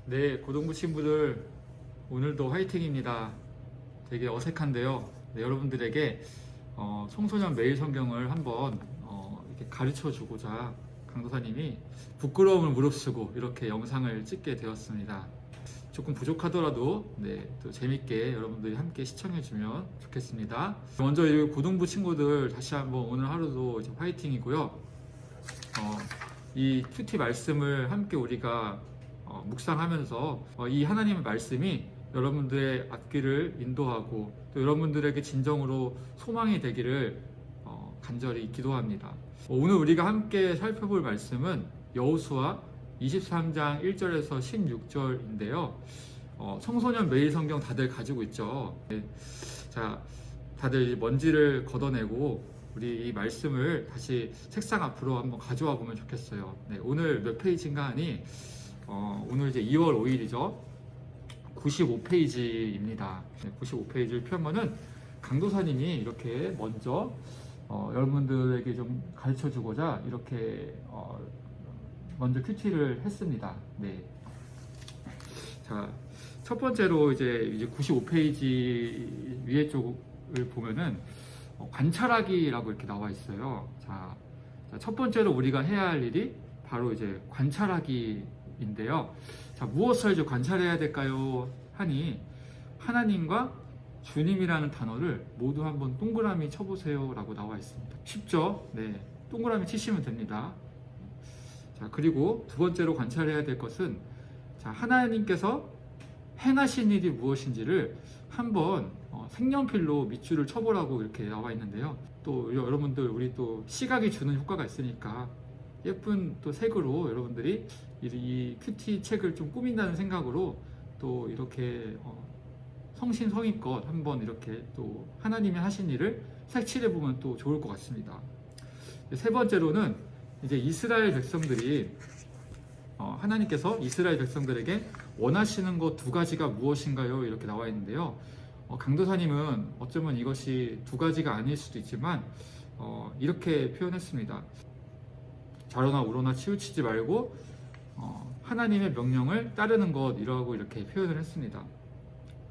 네, 고등부 친구들 오늘도 화이팅입니다. 되게 어색한데요. 네, 여러분들에게 청소년 매일 성경을 한번 이렇게 가르쳐 주고자 강도사님이 부끄러움을 무릅쓰고 이렇게 영상을 찍게 되었습니다. 조금 부족하더라도 또 재밌게 여러분들이 함께 시청해 주면 좋겠습니다. 먼저 이 고등부 친구들 다시 한번 오늘 하루도 이제 화이팅이고요. 이 큐티 말씀을 함께 우리가 묵상하면서 이 하나님의 말씀이 여러분들의 앞길을 인도하고 또 여러분들에게 진정으로 소망이 되기를 간절히 기도합니다. 오늘 우리가 함께 살펴볼 말씀은 여호수아 23장 1절에서 16절인데요. 청소년 매일 성경 다들 가지고 있죠. 자, 다들 먼지를 걷어내고 우리 이 말씀을 다시 책상 앞으로 한번 가져와 보면 좋겠어요. 오늘 몇 페이지인가 하니 오늘 이제 2월 5일이죠. 95페이지입니다. 95페이지를 펴면은 강도사님이 이렇게 먼저 여러분들에게 좀 가르쳐 주고자 이렇게 먼저 큐티를 했습니다. 자, 첫 번째로 이제 95페이지 위에 쪽을 보면은 관찰하기라고 이렇게 나와 있어요. 자, 첫 번째로 우리가 해야 할 일이 바로 이제 관찰하기인데요. 자, 무엇을 이제 관찰해야 될까요? 하니 하나님과 주님이라는 단어를 모두 한번 동그라미 쳐보세요 라고 나와 있습니다. 쉽죠? 동그라미 치시면 됩니다. 자, 그리고 두 번째로 관찰해야 될 것은 자, 하나님께서 행하신 일이 무엇인지를 한번 색연필로 밑줄을 쳐보라고 이렇게 나와 있는데요. 또 여러분들 우리 또 시각이 주는 효과가 있으니까 예쁜 또 색으로 여러분들이 이 큐티 책을 좀 꾸민다는 생각으로 또 이렇게 성심성의껏 한번 이렇게 또 하나님이 하신 일을 색칠해 보면 또 좋을 것 같습니다. 세 번째로는 이제 이스라엘 백성들이 하나님께서 이스라엘 백성들에게 원하시는 것 두 가지가 무엇인가요? 이렇게 나와 있는데요. 강도사님은 어쩌면 이것이 두 가지가 아닐 수도 있지만 이렇게 표현했습니다. 좌로나 우로나 치우치지 말고 하나님의 명령을 따르는 것이라고 이렇게 표현을 했습니다.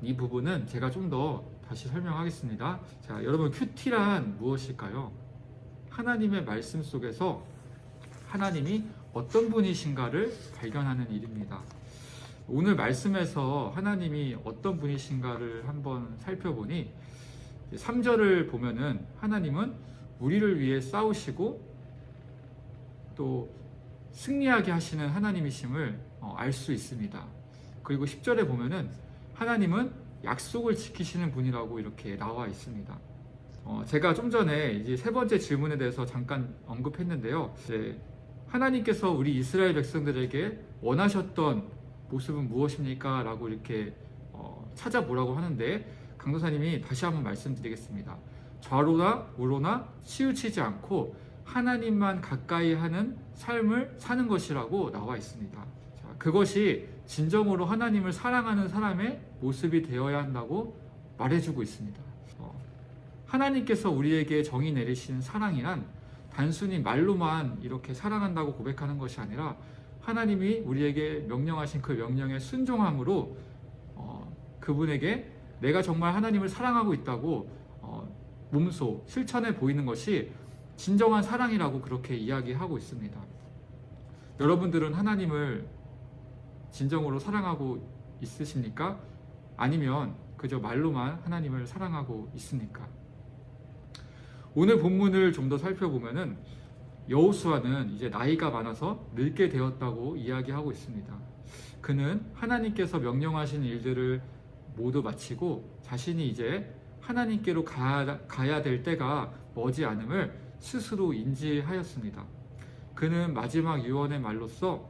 이 부분은 제가 좀 더 다시 설명하겠습니다. 자, 여러분 큐티란 무엇일까요? 하나님의 말씀 속에서 하나님이 어떤 분이신가를 발견하는 일입니다. 오늘 말씀에서 하나님이 어떤 분이신가를 한번 살펴보니 3절을 보면은 하나님은 우리를 위해 싸우시고 또 승리하게 하시는 하나님이심을 알 수 있습니다. 그리고 10절에 보면은 하나님은 약속을 지키시는 분이라고 이렇게 나와 있습니다. 제가 좀 전에 이제 세 번째 질문에 대해서 잠깐 언급했는데요. 하나님께서 우리 이스라엘 백성들에게 원하셨던 모습은 무엇입니까? 라고 이렇게 찾아보라고 하는데 강도사님이 다시 한번 말씀드리겠습니다. 좌로나 우로나 치우치지 않고 하나님만 가까이 하는 삶을 사는 것이라고 나와 있습니다. 자, 그것이 진정으로 하나님을 사랑하는 사람의 모습이 되어야 한다고 말해주고 있습니다. 하나님께서 우리에게 정의 내리신 사랑이란 단순히 말로만 이렇게 사랑한다고 고백하는 것이 아니라 하나님이 우리에게 명령하신 그 명령에 순종함으로 그분에게 내가 정말 하나님을 사랑하고 있다고 몸소 실천해 보이는 것이 진정한 사랑이라고 그렇게 이야기하고 있습니다. 여러분들은 하나님을 진정으로 사랑하고 있으십니까? 아니면 그저 말로만 하나님을 사랑하고 있습니까? 오늘 본문을 좀 더 살펴보면은 여호수아는 이제 나이가 많아서 늙게 되었다고 이야기하고 있습니다. 그는 하나님께서 명령하신 일들을 모두 마치고 자신이 이제 하나님께로 가야 될 때가 머지않음을 스스로 인지하였습니다. 그는 마지막 유언의 말로써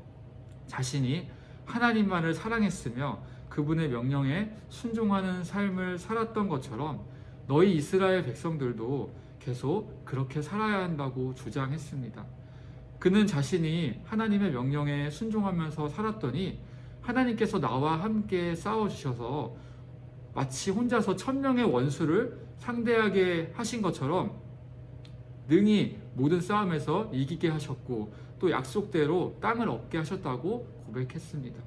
자신이 하나님만을 사랑했으며 그분의 명령에 순종하는 삶을 살았던 것처럼 너희 이스라엘 백성들도 계속 그렇게 살아야 한다고 주장했습니다. 그는 자신이 하나님의 명령에 순종하면서 살았더니 하나님께서 나와 함께 싸워주셔서 마치 혼자서 1000명의 원수를 상대하게 하신 것처럼 능히 모든 싸움에서 이기게 하셨고 또 약속대로 땅을 얻게 하셨다고 고백했습니다.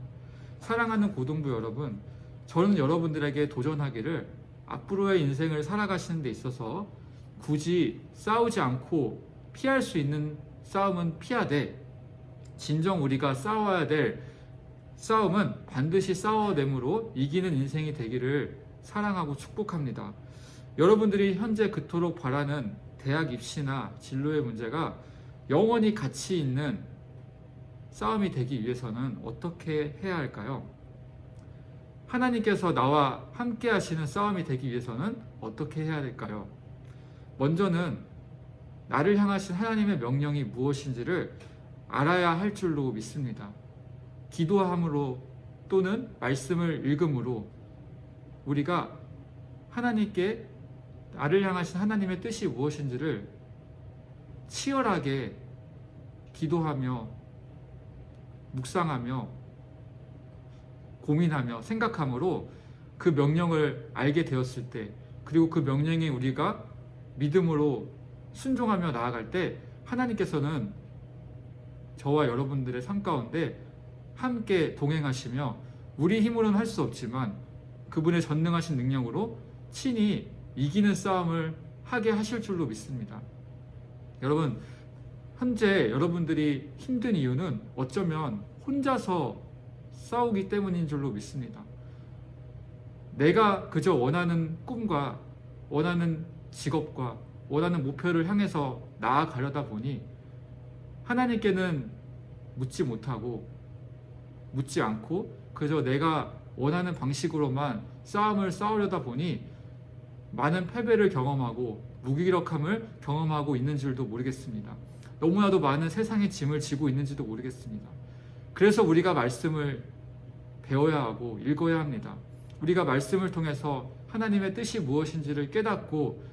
사랑하는 고등부 여러분, 저는 여러분들에게 도전하기를 앞으로의 인생을 살아가시는 데 있어서 굳이 싸우지 않고 피할 수 있는 싸움은 피하되 진정 우리가 싸워야 될 싸움은 반드시 싸워내므로 이기는 인생이 되기를 사랑하고 축복합니다. 여러분들이 현재 그토록 바라는 대학 입시나 진로의 문제가 영원히 가치 있는 싸움이 되기 위해서는 어떻게 해야 할까요? 하나님께서 나와 함께 하시는 싸움이 되기 위해서는 어떻게 해야 될까요? 먼저는 나를 향하신 하나님의 명령이 무엇인지를 알아야 할 줄로 믿습니다. 기도함으로 또는 말씀을 읽음으로 우리가 하나님께 나를 향하신 하나님의 뜻이 무엇인지를 치열하게 기도하며 묵상하며 고민하며 생각함으로 그 명령을 알게 되었을 때, 그리고 그 명령에 우리가 믿음으로 순종하며 나아갈 때 하나님께서는 저와 여러분들의 삶 가운데 함께 동행하시며 우리 힘으로는 할 수 없지만 그분의 전능하신 능력으로 친히 이기는 싸움을 하게 하실 줄로 믿습니다. 여러분, 현재 여러분들이 힘든 이유는 어쩌면 혼자서 싸우기 때문인 줄로 믿습니다. 내가 그저 원하는 꿈과 원하는 직업과 원하는 목표를 향해서 나아가려다 보니 하나님께는 묻지 못하고 묻지 않고 그저 내가 원하는 방식으로만 싸움을 싸우려다 보니 많은 패배를 경험하고 무기력함을 경험하고 있는 줄도 모르겠습니다. 너무나도 많은 세상의 짐을 지고 있는지도 모르겠습니다. 그래서 우리가 말씀을 배워야 하고 읽어야 합니다. 우리가 말씀을 통해서 하나님의 뜻이 무엇인지를 깨닫고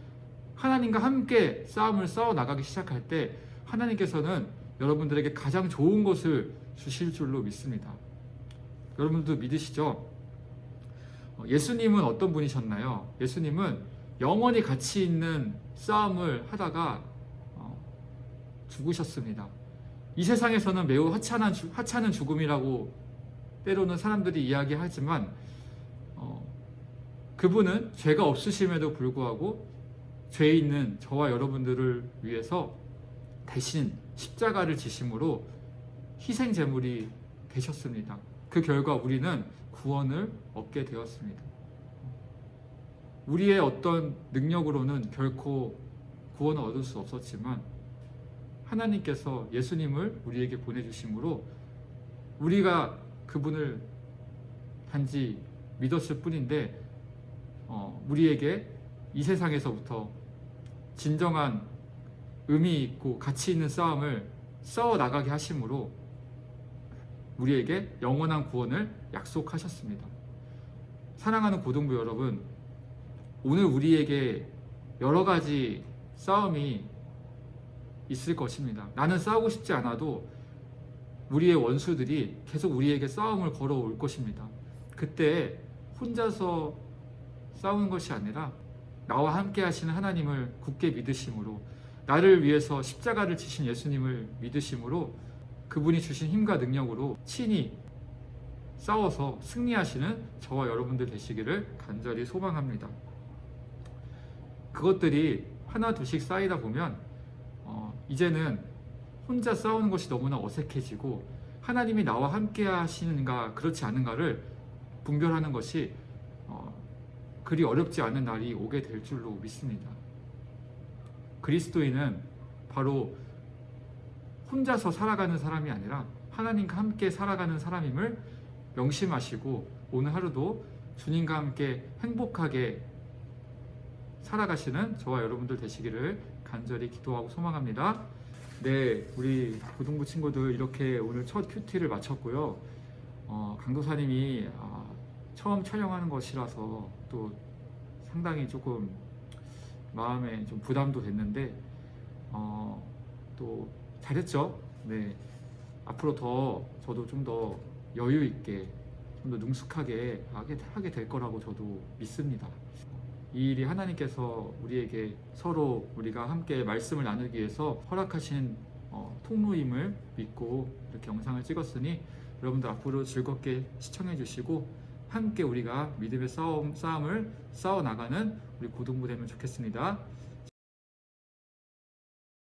하나님과 함께 싸움을 싸워 나가기 시작할 때 하나님께서는 여러분들에게 가장 좋은 것을 주실 줄로 믿습니다. 여러분도 믿으시죠? 예수님은 어떤 분이셨나요? 예수님은 영원히 가치 있는 싸움을 하다가 죽으셨습니다. 이 세상에서는 매우 하찮은 죽음이라고 때로는 사람들이 이야기하지만 그분은 죄가 없으심에도 불구하고 죄 있는 저와 여러분들을 위해서 대신 십자가를 지심으로 희생 제물이 되셨습니다. 그 결과 우리는 구원을 얻게 되었습니다. 우리의 어떤 능력으로는 결코 구원을 얻을 수 없었지만 하나님께서 예수님을 우리에게 보내주심으로 우리가 그분을 단지 믿었을 뿐인데 우리에게 이 세상에서부터 진정한 의미 있고 가치 있는 싸움을 싸워 나가게 하심으로 우리에게 영원한 구원을 약속하셨습니다. 사랑하는 고등부 여러분, 오늘 우리에게 여러 가지 싸움이 있을 것입니다. 나는 싸우고 싶지 않아도 우리의 원수들이 계속 우리에게 싸움을 걸어올 것입니다. 그때 혼자서 싸우는 것이 아니라 나와 함께 하시는 하나님을 굳게 믿으심으로, 나를 위해서 십자가를 지신 예수님을 믿으심으로 그분이 주신 힘과 능력으로 친히 싸워서 승리하시는 저와 여러분들 되시기를 간절히 소망합니다. 그것들이 하나 둘씩 쌓이다 보면 이제는 혼자 싸우는 것이 너무나 어색해지고 하나님이 나와 함께 하시는가 그렇지 않은가를 분별하는 것이 그리 어렵지 않은 날이 오게 될 줄로 믿습니다. 그리스도인은 바로 혼자서 살아가는 사람이 아니라 하나님과 함께 살아가는 사람임을 명심하시고 오늘 하루도 주님과 함께 행복하게 살아가시는 저와 여러분들 되시기를 간절히 기도하고 소망합니다. 네, 우리 고등부 친구들 이렇게 오늘 첫 큐티를 마쳤고요. 강도사님이 처음 촬영하는 것이라서 또 상당히 조금 마음에 좀 부담도 됐는데 또 잘했죠. 네, 앞으로 더 저도 좀 더 여유 있게 좀 더 능숙하게 하게 될 거라고 저도 믿습니다. 이 일이 하나님께서 우리에게 서로 우리가 함께 말씀을 나누기 위해서 허락하신 통로임을 믿고 이렇게 영상을 찍었으니 여러분들 앞으로 즐겁게 시청해 주시고 함께 우리가 믿음의 싸움을 싸워나가는 우리 고등부 되면 좋겠습니다.